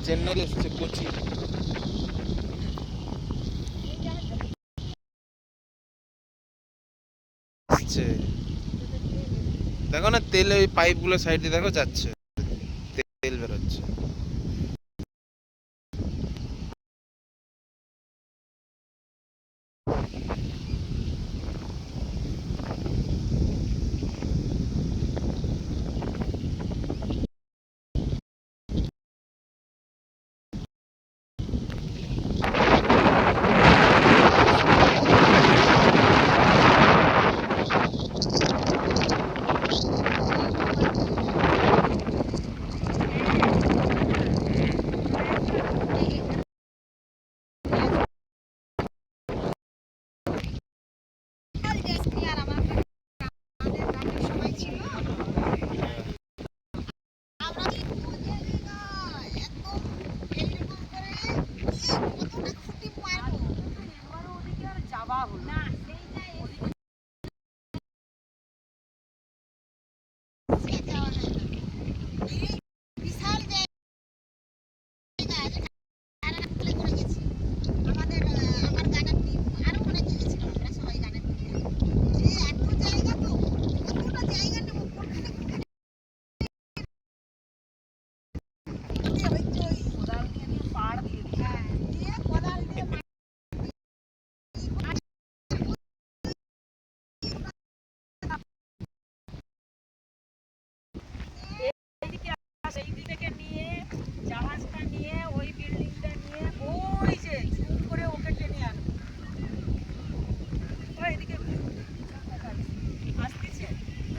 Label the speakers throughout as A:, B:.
A: চেন্নাই এসছে কোচি। দেখো না তেল, ওই পাইপ গুলো সাইডে দেখো যাচ্ছে, তেল বেরোচ্ছে।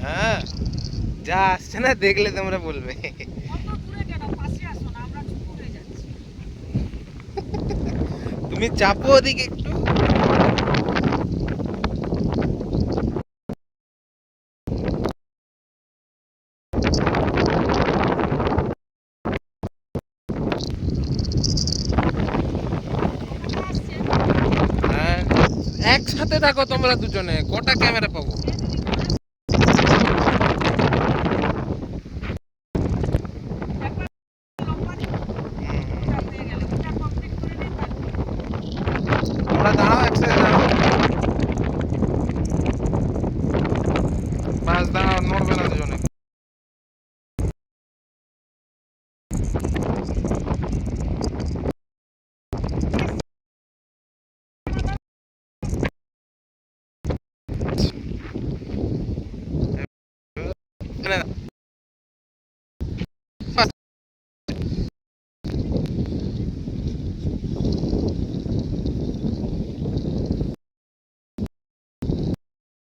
A: হ্যাঁ, যা আসছে না দেখলে তোমরা বলবে। তুমি চাপো ওদিকে একটু। হ্যাঁ, একসাথে থাকো তোমরা দুজনে, কটা ক্যামেরা পাবো? তোমরা দাঁড়াও, একসাথে দাঁড়াও।